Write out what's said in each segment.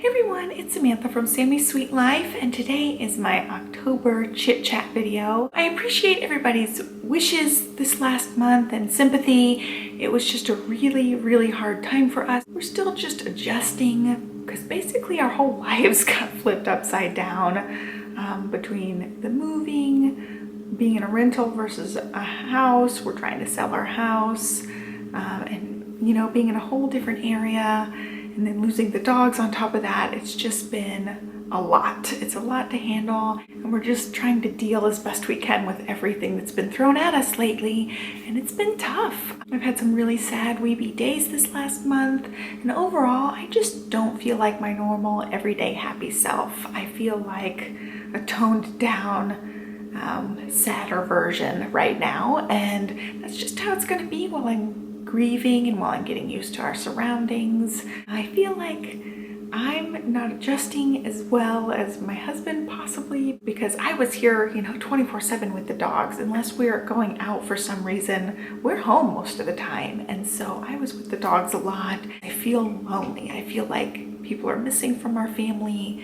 Hey everyone, it's Samantha from Sammy's Sweet Life, and today is my October chit chat video. I appreciate everybody's wishes this last month and sympathy. It was just a really hard time for us. We're still just adjusting because basically our whole lives got flipped upside down between the moving, being in a rental versus a house. We're trying to sell our house and being in a whole different area. And then losing the dogs on top of that, it's just been a lot. It's a lot to handle, and we're just trying to deal as best we can with everything that's been thrown at us lately, and it's been tough. I've had some really sad weepy days this last month, and overall, I just don't feel like my normal, everyday happy self. I feel like a toned down, sadder version right now, and that's just how it's gonna be while I'm grieving and while I'm getting used to our surroundings. I feel like I'm not adjusting as well as my husband possibly, because I was here 24/7 with the dogs. Unless we're going out for some reason, we're home most of the time, and so I was with the dogs a lot. I feel lonely. I feel like people are missing from our family,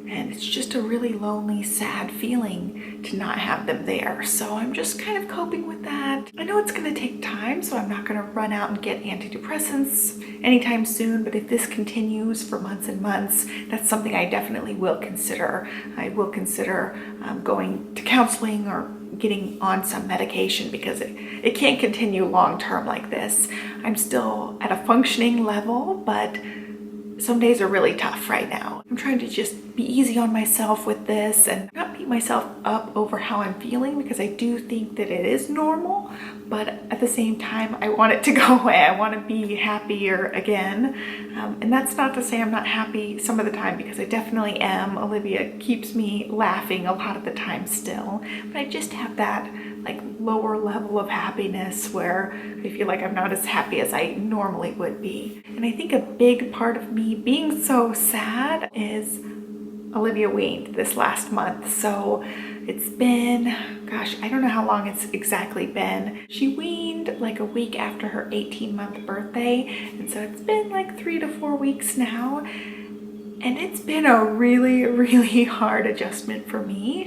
and it's just a really lonely, sad feeling to not have them there. So I'm just kind of coping with that. I know it's gonna take time, so I'm not gonna run out and get antidepressants anytime soon, but if this continues for months and months, that's something I definitely will consider. I will consider going to counseling or getting on some medication, because it can't continue long-term like this. I'm still at a functioning level, but some days are really tough right now. I'm trying to just be easy on myself with this and not beat myself up over how I'm feeling, because I do think that it is normal, but at the same time, I want it to go away. I want to be happier again. And that's not to say I'm not happy some of the time, because I definitely am. Olivia keeps me laughing a lot of the time still, but I just have that like lower level of happiness where I feel like I'm not as happy as I normally would be. And I think a big part of me being so sad is Olivia weaned this last month. So it's been, gosh, I don't know how long it's exactly been. She weaned like a week after her 18-month birthday. And so it's been like 3 to 4 weeks now. And it's been a really hard adjustment for me.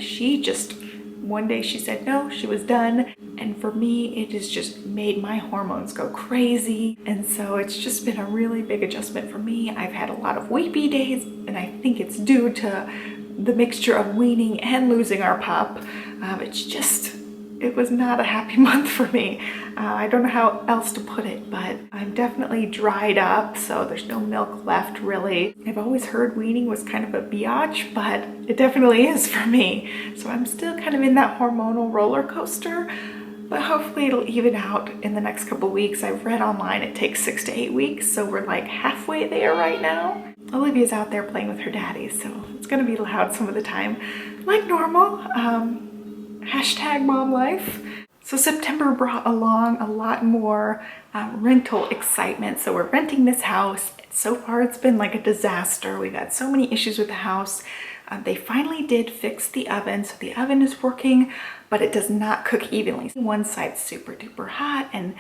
One day she said no, she was done. And for me, it has just made my hormones go crazy. And so it's just been a really big adjustment for me. I've had a lot of weepy days, and I think it's due to the mixture of weaning and losing our pup. It was not a happy month for me. I don't know how else to put it, but I'm definitely dried up, so there's no milk left really. I've always heard weaning was kind of a biatch, but it definitely is for me. So I'm still kind of in that hormonal roller coaster, but hopefully it'll even out in the next couple weeks. I've read online it takes 6 to 8 weeks, so we're like halfway there right now. Olivia's out there playing with her daddy, so it's gonna be loud some of the time, like normal. Hashtag mom life. So September brought along a lot more rental excitement. So we're renting this house. So far it's been like a disaster. We've had so many issues with the house. They finally did fix the oven. So the oven is working, but it does not cook evenly. One side's super duper hot and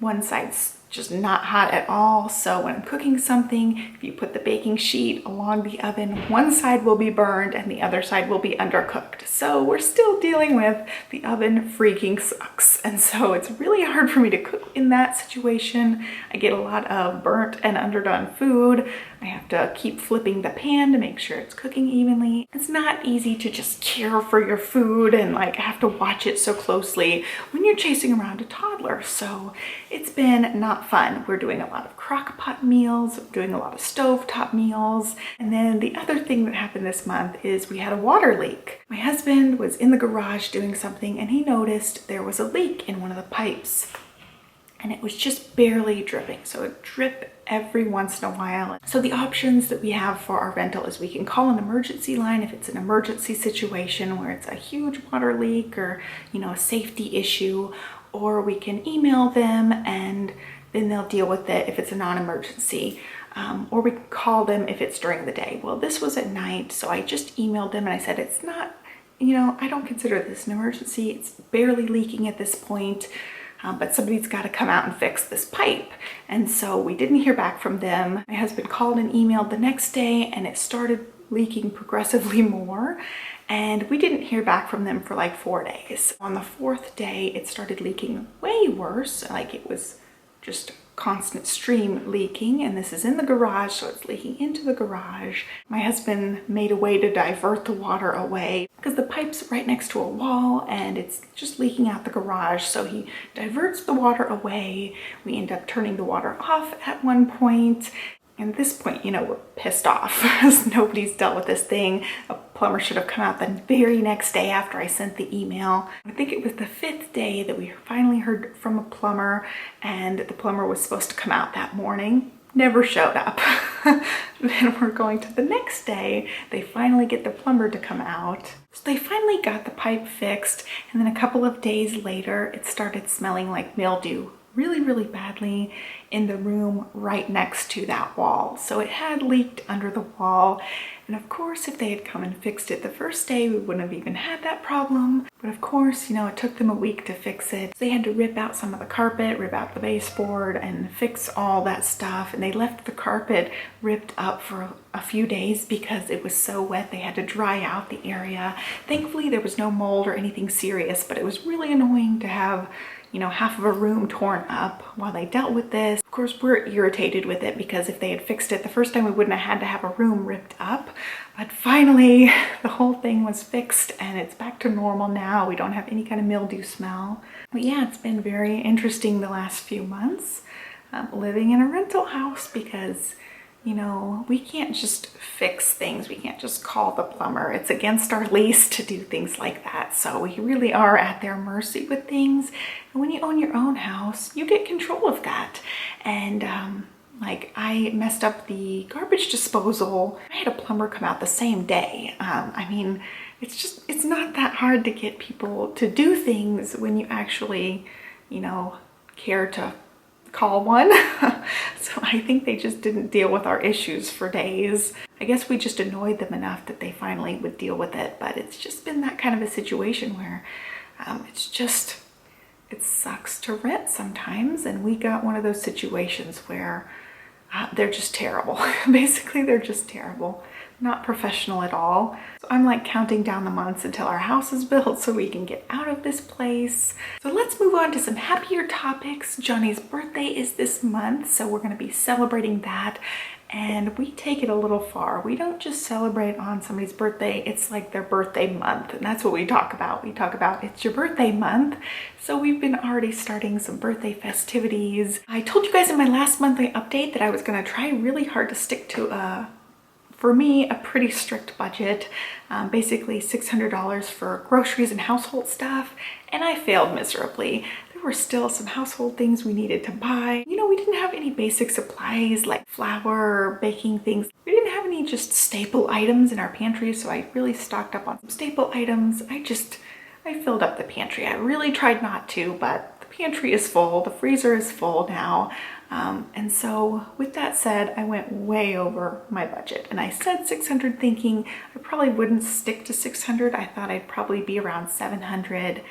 one side's just not hot at all. So when I'm cooking something, if you put the baking sheet along the oven, one side will be burned and the other side will be undercooked. So we're still dealing with the oven freaking sucks. And so it's really hard for me to cook in that situation. I get a lot of burnt and underdone food. I have to keep flipping the pan to make sure it's cooking evenly. It's not easy to just care for your food and like have to watch it so closely when you're chasing around a toddler. So it's been not fun. We're doing a lot of crock pot meals, doing a lot of stovetop meals. And then the other thing that happened this month is we had a water leak. My husband was in the garage doing something and he noticed there was a leak in one of the pipes. And it was just barely dripping. So it dripped every once in a while. So the options that we have for our rental is we can call an emergency line if it's an emergency situation where it's a huge water leak or, a safety issue, or we can email them and then they'll deal with it if it's a non-emergency. Or we can call them if it's during the day. Well, this was at night, so I just emailed them and I said, it's not, I don't consider this an emergency. It's barely leaking at this point. but somebody's got to come out and fix this pipe. And so we didn't hear back from them. My husband called and emailed the next day, and it started leaking progressively more. And we didn't hear back from them for like 4 days. On the 4th day, it started leaking way worse. Like it was just constant stream leaking, and this is in the garage, so it's leaking into the garage. My husband made a way to divert the water away because the pipe's right next to a wall and it's just leaking out the garage, so he diverts the water away. We end up turning the water off at one point. And at this point, you know, we're pissed off because nobody's dealt with this thing. A plumber should have come out the very next day after I sent the email. I think it was the 5th day that we finally heard from a plumber, and the plumber was supposed to come out that morning. Never showed up. Then we're going to the next day. They finally get the plumber to come out. So they finally got the pipe fixed, and then a couple of days later, it started smelling like mildew really, really badly in the room right next to that wall. So it had leaked under the wall. And of course, if they had come and fixed it the first day, we wouldn't have even had that problem. But of course, you know, it took them a week to fix it. So they had to rip out some of the carpet, rip out the baseboard, and fix all that stuff. And they left the carpet ripped up for a few days because it was so wet. They had to dry out the area. Thankfully, there was no mold or anything serious, but it was really annoying to have, you know, half of a room torn up while they dealt with this. Of course, we're irritated with it because if they had fixed it the first time, we wouldn't have had to have a room ripped up. But finally, the whole thing was fixed and it's back to normal now. We don't have any kind of mildew smell. But yeah, it's been very interesting the last few months living in a rental house because, you know, we can't just fix things. We can't just call the plumber. It's against our lease to do things like that. So we really are at their mercy with things. And when you own your own house, you get control of that. And like I messed up the garbage disposal. I had a plumber come out the same day. I mean, it's not that hard to get people to do things when you actually, you know, care to call one. So I think they just didn't deal with our issues for days. I guess we just annoyed them enough that they finally would deal with it, but it's just been that kind of a situation where it sucks to rent sometimes, and we got one of those situations where they're just terrible. Basically, they're just terrible. Not professional at all. So I'm like counting down the months until our house is built so we can get out of this place. So let's move on to some happier topics. Johnny's birthday is this month, so we're going to be celebrating that. And we take it a little far. We don't just celebrate on somebody's birthday, it's like their birthday month. And that's what we talk about. We talk about it's your birthday month. So we've been already starting some birthday festivities. I told you guys in my last monthly update that I was gonna try really hard to stick to for me, a pretty strict budget, basically $600 for groceries and household stuff. And I failed miserably. There were still some household things we needed to buy. You know, we didn't have any basic supplies like flour, baking things. We didn't have any just staple items in our pantry, so I really stocked up on some staple items. I filled up the pantry. I really tried not to, but the pantry is full, the freezer is full now. And so with that said, I went way over my budget, and I said 600 thinking I probably wouldn't stick to 600. I thought I'd probably be around 700.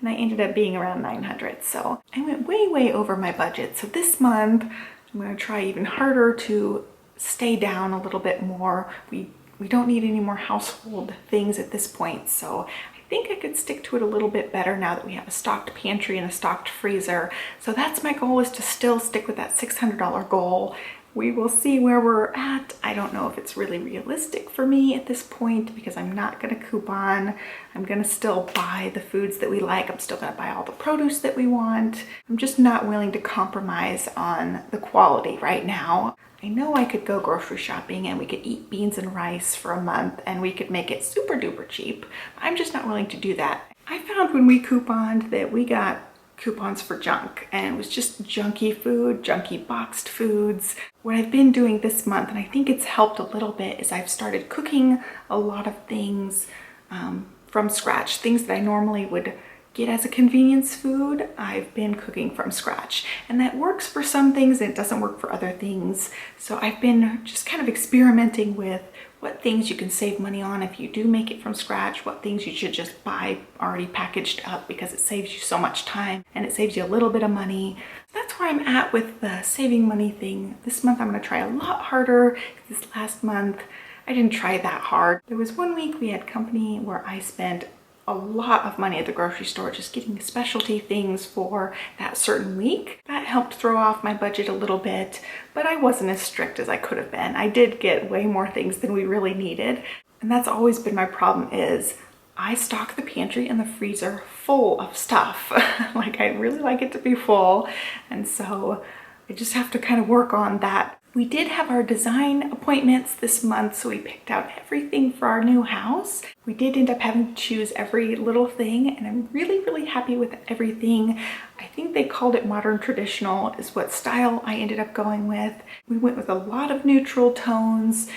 And I ended up being around 900. So I went way, way over my budget. So this month, I'm going to try even harder to stay down a little bit more. We don't need any more household things at this point. So I think I could stick to it a little bit better now that we have a stocked pantry and a stocked freezer. So that's my goal, is to still stick with that $600 goal. We will see where we're at. I don't know if it's really realistic for me at this point because I'm not gonna coupon. I'm gonna still buy the foods that we like. I'm still gonna buy all the produce that we want. I'm just not willing to compromise on the quality right now. I know I could go grocery shopping and we could eat beans and rice for a month and we could make it super duper cheap. I'm just not willing to do that. I found when we couponed that we got coupons for junk, and it was just junky food, junky boxed foods. What I've been doing this month, and I think it's helped a little bit, is I've started cooking a lot of things from scratch. Things that I normally would get as a convenience food, I've been cooking from scratch. And that works for some things and it doesn't work for other things. So I've been just kind of experimenting with what things you can save money on if you do make it from scratch, what things you should just buy already packaged up because it saves you so much time and it saves you a little bit of money. So that's where I'm at with the saving money thing. This month I'm going to try a lot harder. This last month I didn't try that hard. There was one week we had company where I spent a lot of money at the grocery store just getting specialty things for that certain week. That helped throw off my budget a little bit, but I wasn't as strict as I could have been. I did get way more things than we really needed. And that's always been my problem is I stock the pantry and the freezer full of stuff. Like I really like it to be full. And so I just have to kind of work on that. We did have our design appointments this month, so we picked out everything for our new house. We did end up having to choose every little thing, and I'm really, really happy with everything. I think they called it modern traditional is what style I ended up going with. We went with a lot of neutral tones.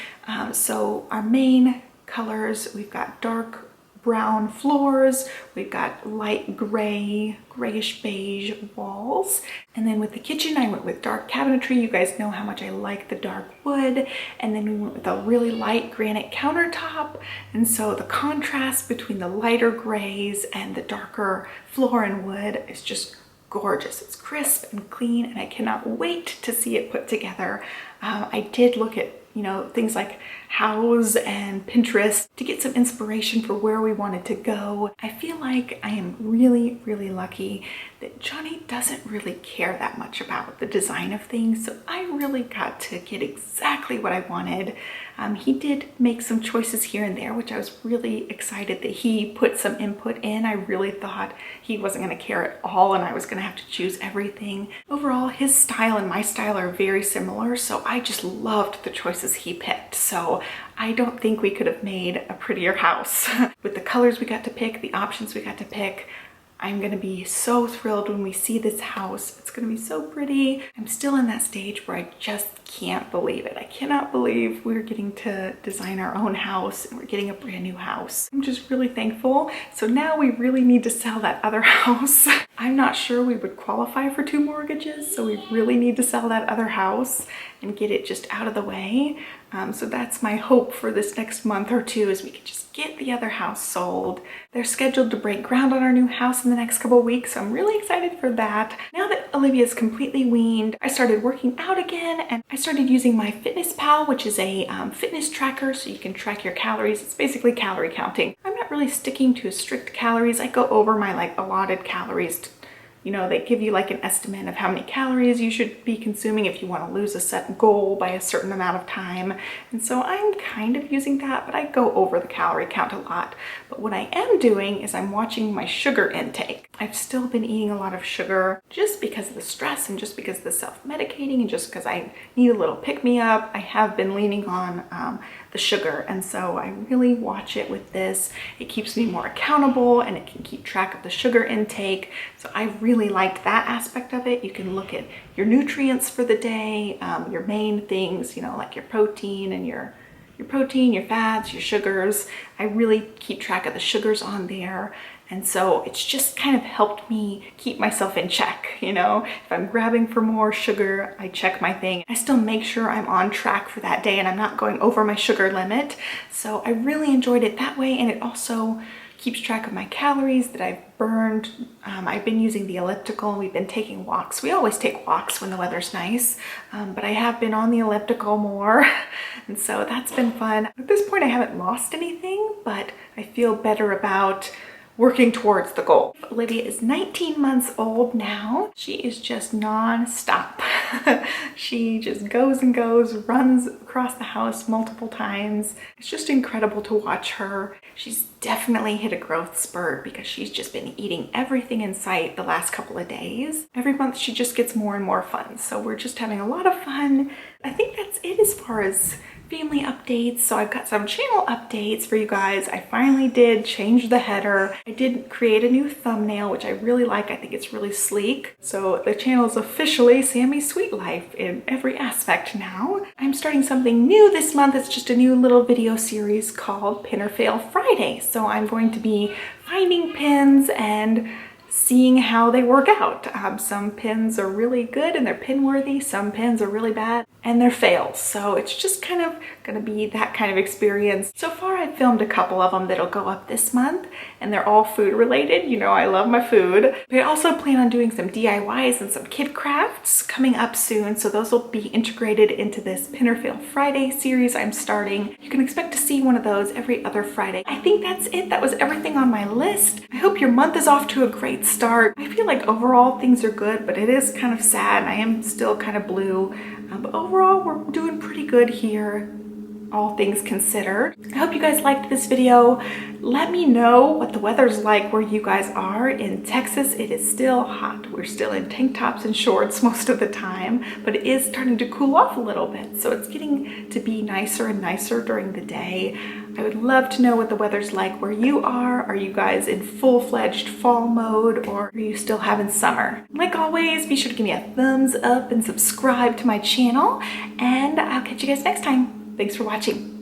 So our main colors, we've got dark brown floors, we've got light gray, grayish beige walls. And then with the kitchen, I went with dark cabinetry. You guys know how much I like the dark wood. And then we went with a really light granite countertop. And so the contrast between the lighter grays and the darker floor and wood is just gorgeous. It's crisp and clean, and I cannot wait to see it put together. I did look at things like House and Pinterest to get some inspiration for where we wanted to go. I feel like I am really, really lucky that Johnny doesn't really care that much about the design of things, so I really got to get exactly what I wanted. He did make some choices here and there, which I was really excited that he put some input in. I really thought he wasn't going to care at all and I was going to have to choose everything. Overall, his style and my style are very similar, so I just loved the choices he picked. So I don't think we could have made a prettier house. With the colors we got to pick, the options we got to pick, I'm gonna be so thrilled when we see this house. It's gonna be so pretty. I'm still in that stage where I just can't believe it. I cannot believe we're getting to design our own house and we're getting a brand new house. I'm just really thankful. So now we really need to sell that other house. I'm not sure we would qualify for 2 mortgages, so we really need to sell that other house and get it just out of the way. So that's my hope for this next month or 2 is we can just get the other house sold. They're scheduled to break ground on our new house in the next couple of weeks, so I'm really excited for that. Now that Olivia's completely weaned, I started working out again, and I started using my Fitness Pal, which is a fitness tracker, so you can track your calories. It's basically calorie counting. I'm not really sticking to strict calories. I go over my allotted calories. They give you like an estimate of how many calories you should be consuming if you want to lose a set goal by a certain amount of time. And so I'm kind of using that, but I go over the calorie count a lot. But what I am doing is I'm watching my sugar intake. I've still been eating a lot of sugar just because of the stress and just because of the self-medicating and just because I need a little pick-me-up. I have been leaning on the sugar, and so I really watch it with this. It keeps me more accountable and it can keep track of the sugar intake. So I really liked that aspect of it. You can look at your nutrients for the day, your main things, like your protein and your fats, your sugars. I really keep track of the sugars on there. And so it's just kind of helped me keep myself in check, If I'm grabbing for more sugar, I check my thing. I still make sure I'm on track for that day and I'm not going over my sugar limit. So I really enjoyed it that way, and it also keeps track of my calories that I've burned. I've been using the elliptical. We've been taking walks. We always take walks when the weather's nice, but I have been on the elliptical more, and so that's been fun. At this point, I haven't lost anything, but I feel better about working towards the goal. Olivia is 19 months old now. She is just non-stop. She just goes and goes, runs across the house multiple times. It's just incredible to watch her. She's definitely hit a growth spurt because she's just been eating everything in sight the last couple of days. Every month she just gets more and more fun. So we're just having a lot of fun. I think that's it as far as family updates. So I've got some channel updates for you guys. I finally did change the header. I did create a new thumbnail, which I really like. I think it's really sleek. So the channel is officially Sammy's Sweet Life in every aspect now. I'm starting something new this month. It's just a new little video series called Pin or Fail Friday. So I'm going to be finding pins and seeing how they work out. Some pins are really good and they're pin worthy. Some pins are really bad and they're fails. So it's just kind of gonna be that kind of experience. So far I've filmed a couple of them that'll go up this month and they're all food related. You know, I love my food. But I also plan on doing some DIYs and some kid crafts coming up soon. So those will be integrated into this Pin or Fail Friday series I'm starting. You can expect to see one of those every other Friday. I think that's it. That was everything on my list. I hope your month is off to a great start. I feel like overall things are good, but it is kind of sad. I am still kind of blue. But overall, we're doing pretty good here, all things considered. I hope you guys liked this video. Let me know what the weather's like where you guys are. In Texas, it is still hot. We're still in tank tops and shorts most of the time, but it is starting to cool off a little bit. So it's getting to be nicer and nicer during the day. I would love to know what the weather's like where you are. Are you guys in full-fledged fall mode or are you still having summer? Like always, be sure to give me a thumbs up and subscribe to my channel, and I'll catch you guys next time. Thanks for watching.